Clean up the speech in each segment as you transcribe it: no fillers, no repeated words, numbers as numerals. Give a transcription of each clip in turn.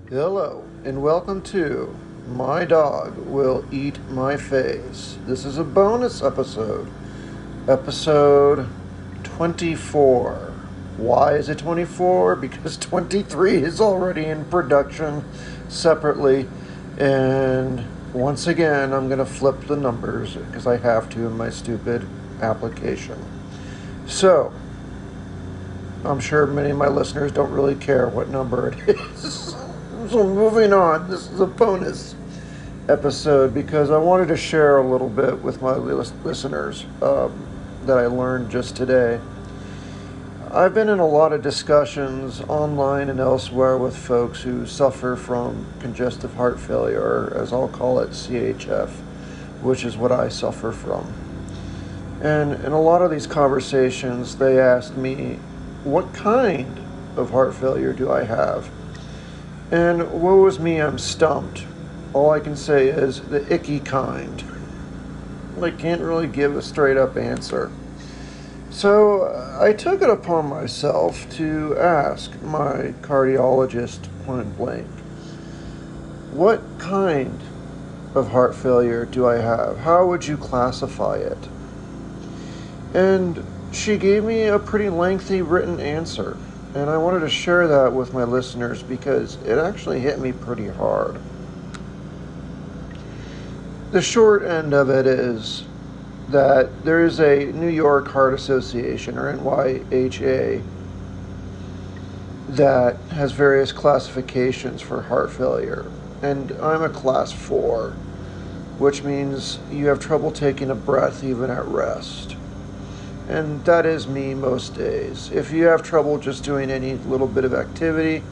Hello, and welcome to My Dog Will Eat My Face. This is a bonus episode 24. Why is it 24? Because 23 is already in production separately, and once again, I'm going to flip the numbers because I have to in my stupid application. So, I'm sure many of my listeners don't really care what number it is. So moving on, this is a bonus episode because I wanted to share a little bit with my listeners that I learned just today. I've been in a lot of discussions online and elsewhere with folks who suffer from congestive heart failure, or as I'll call it, CHF, which is what I suffer from. And in a lot of these conversations, they asked me, what kind of heart failure do I have? And woe is me, I'm stumped. All I can say is the icky kind. I can't really give a straight up answer. So I took it upon myself to ask my cardiologist point blank, what kind of heart failure do I have? How would you classify it? And she gave me a pretty lengthy written answer. And I wanted to share that with my listeners because it actually hit me pretty hard. The short end of it is that there is a New York Heart Association, or NYHA, that has various classifications for heart failure. And I'm a class 4, which means you have trouble taking a breath even at rest. And that is me most days. If you have trouble just doing any little bit of activity,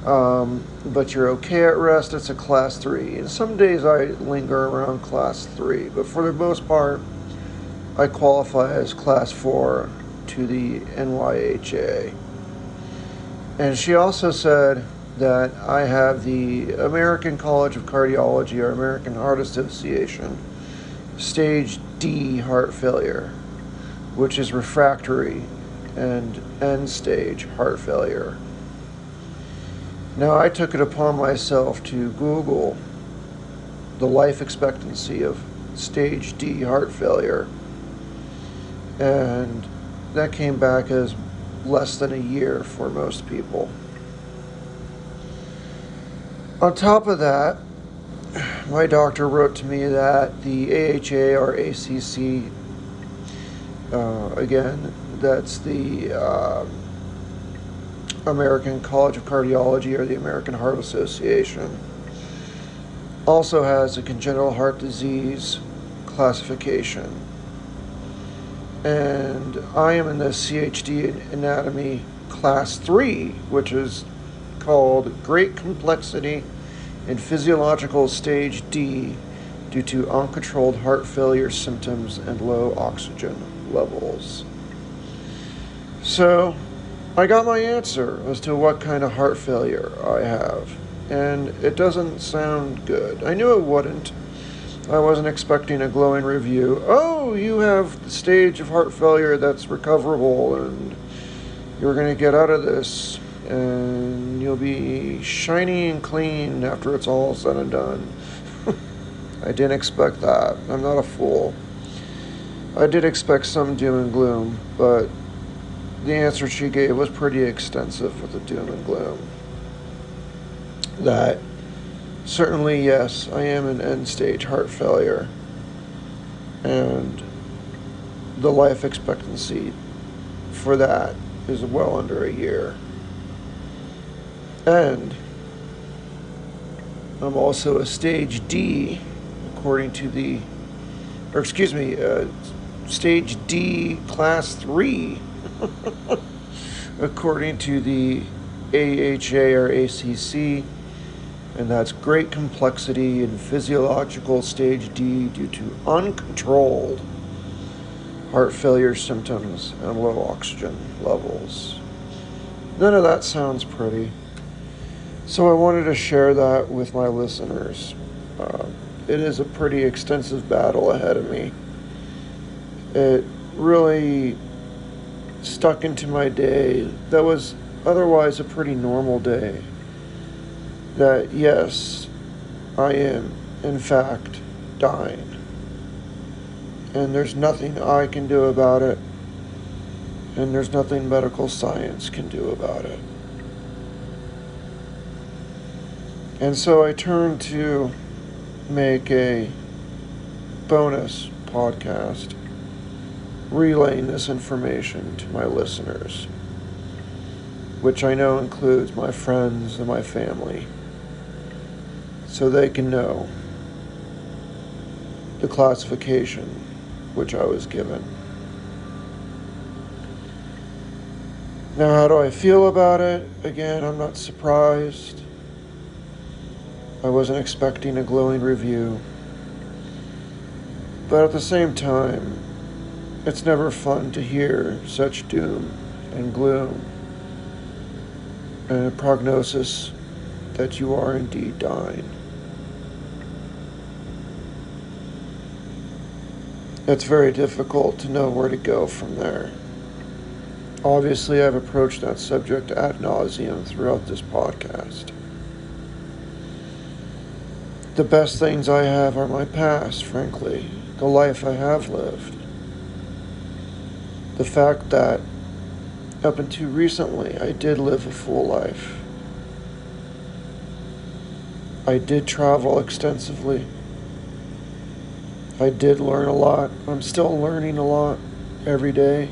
but you're okay at rest, it's a class 3. And some days I linger around class 3, but for the most part, I qualify as class 4 to the NYHA. And she also said that I have the American College of Cardiology, or American Heart Association, stage D heart failure, which is refractory and end-stage heart failure. Now, I took it upon myself to Google the life expectancy of stage D heart failure, and that came back as less than a year for most people. On top of that, my doctor wrote to me that the AHA or ACC, again, that's the American College of Cardiology, or the American Heart Association, also has a congenital heart disease classification. And I am in the CHD anatomy class 3, which is called Great Complexity and Physiological Stage D due to uncontrolled heart failure symptoms and low oxygen levels. So I got my answer as to what kind of heart failure I have, and it doesn't sound good. I knew it wouldn't. I wasn't expecting a glowing review. Oh, you have the stage of heart failure that's recoverable, and you're going to get out of this, and you'll be shiny and clean after it's all said and done. I didn't expect that. I'm not a fool. I did expect some doom and gloom, but the answer she gave was pretty extensive with the doom and gloom. That certainly, yes, I am in end-stage heart failure, and the life expectancy for that is well under a year. And I'm also a stage D, according to the, or excuse me, stage D class 3, according to the AHA or ACC, and that's great complexity and physiological stage D due to uncontrolled heart failure symptoms and low oxygen levels. None of that sounds pretty. So I wanted to share that with my listeners. It is a pretty extensive battle ahead of me. It really stuck into my day that was otherwise a pretty normal day. that yes, I am, in fact, dying. And there's nothing I can do about it, and there's nothing medical science can do about it. And so I turned to make a bonus podcast relaying this information to my listeners, which I know includes my friends and my family, so they can know the classification which I was given. Now, how do I feel about it? Again, I'm not surprised. I wasn't expecting a glowing review. But at the same time, it's never fun to hear such doom and gloom and a prognosis that you are indeed dying. It's very difficult to know where to go from there. Obviously, I've approached that subject ad nauseum throughout this podcast. The best things I have are my past, frankly, the life I have lived. The fact that up until recently, I did live a full life. I did travel extensively. I did learn a lot. I'm still learning a lot every day,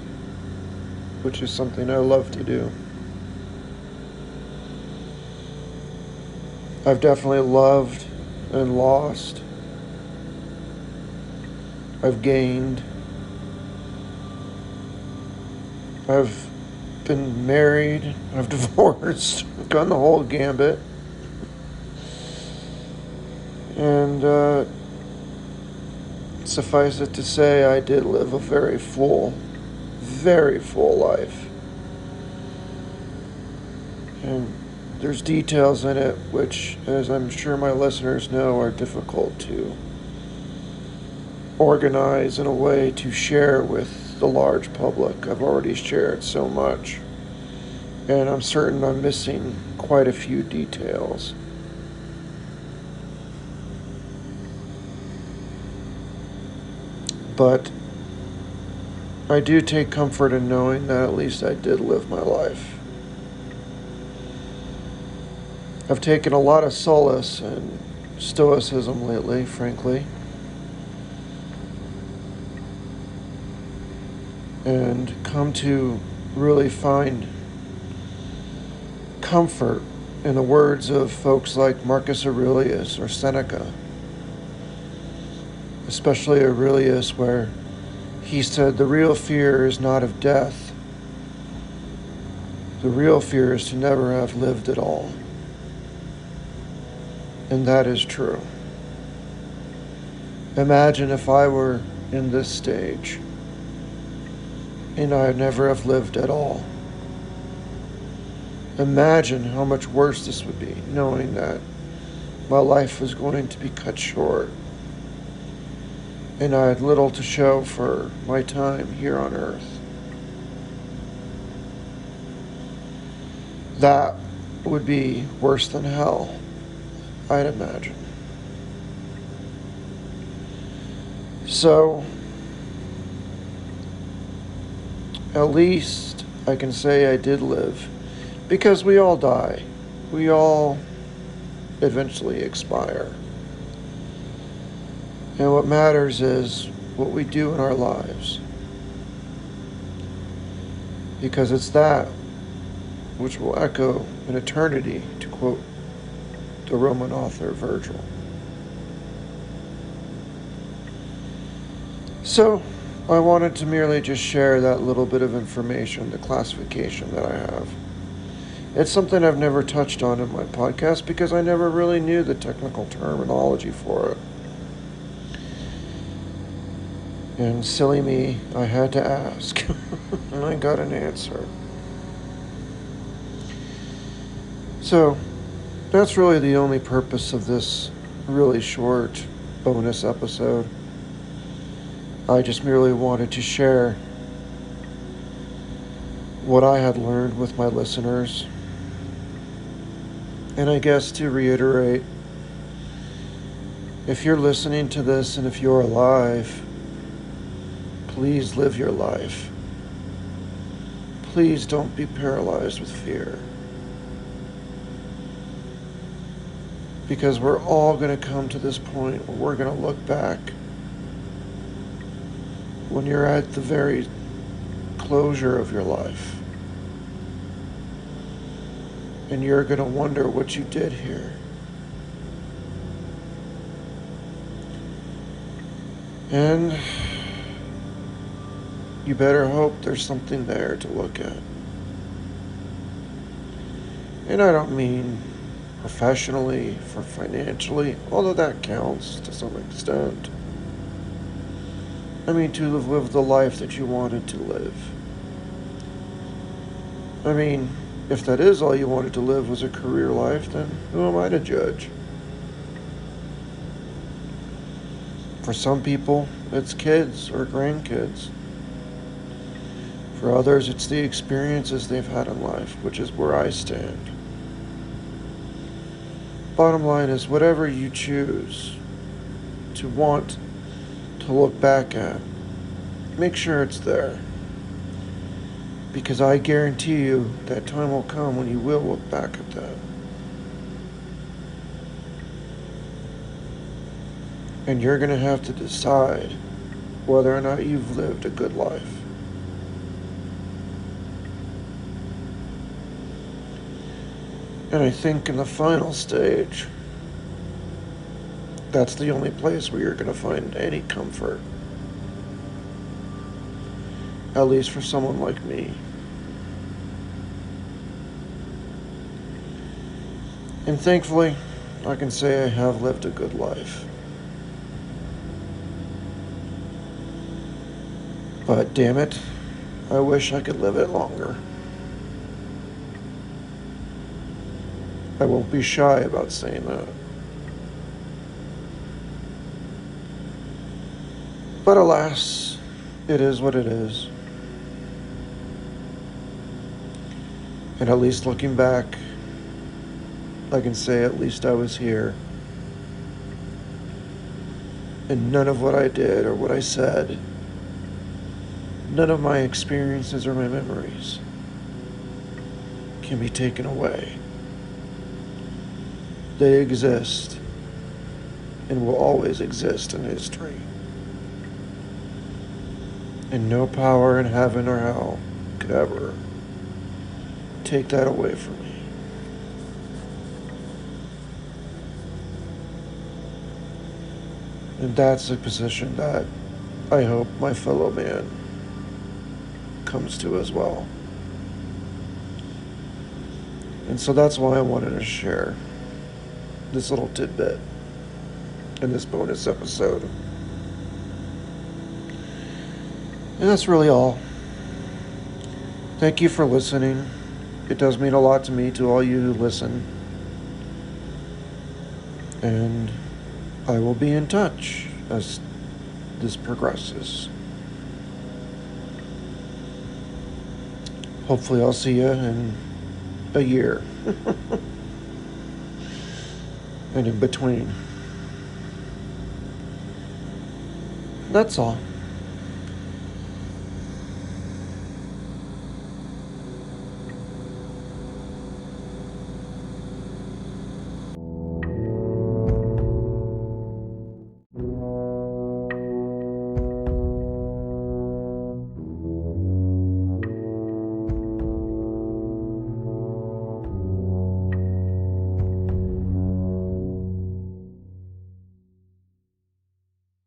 which is something I love to do. I've definitely loved and lost. I've gained. I've been married. I've divorced. I've gone the whole gambit. And suffice it to say, I did live a very full life. And there's details in it which, as I'm sure my listeners know, are difficult to organize in a way to share with the large public. I've already shared so much, and I'm certain I'm missing quite a few details. But I do take comfort in knowing that at least I did live my life. I've taken a lot of solace in stoicism lately, frankly. And come to really find comfort in the words of folks like Marcus Aurelius or Seneca. Especially Aurelius, where he said the real fear is not of death. The real fear is to never have lived at all. And that is true. Imagine if I were in this stage and I'd never have lived at all. Imagine how much worse this would be, knowing that my life was going to be cut short and I had little to show for my time here on earth. That would be worse than hell, I'd imagine. So, at least I can say I did live, because we all die. We all eventually expire. And what matters is what we do in our lives. Because it's that which will echo in eternity, to quote the Roman author Virgil. So, I wanted to merely just share that little bit of information, the classification that I have. It's something I've never touched on in my podcast because I never really knew the technical terminology for it. And silly me, I had to ask, and I got an answer. So, that's really the only purpose of this really short bonus episode. I just merely wanted to share what I had learned with my listeners And I guess to reiterate, if you're listening to this and if you're alive, please live your life. Please don't be paralyzed with fear. Because we're all going to come to this point where we're going to look back when you're at the very closure of your life. And you're going to wonder what you did here. And you better hope there's something there to look at. And I don't mean professionally, for financially, although that counts to some extent. I mean to live the life that you wanted to live. I mean, if that is all you wanted to live was a career life, then who am I to judge? For some people, it's kids or grandkids. For others, it's the experiences they've had in life, which is where I stand. Bottom line is, whatever you choose to want to look back at, make sure it's there. Because I guarantee you that time will come when you will look back at that. And you're going to have to decide whether or not you've lived a good life. And I think in the final stage, that's the only place where you're going to find any comfort. At least for someone like me. And thankfully, I can say I have lived a good life. But damn it, I wish I could live it longer. I won't be shy about saying that. But alas, it is what it is. And at least looking back, I can say at least I was here. And none of what I did or what I said, none of my experiences or my memories can be taken away. They exist and will always exist in history. And no power in heaven or hell could ever take that away from me. And that's a position that I hope my fellow man comes to as well. And so that's why I wanted to share this little tidbit in this bonus episode. And that's really all. Thank you for listening. It does mean a lot to me, to all you who listen. And I will be in touch as this progresses. Hopefully I'll see you in a year. And in between. That's all.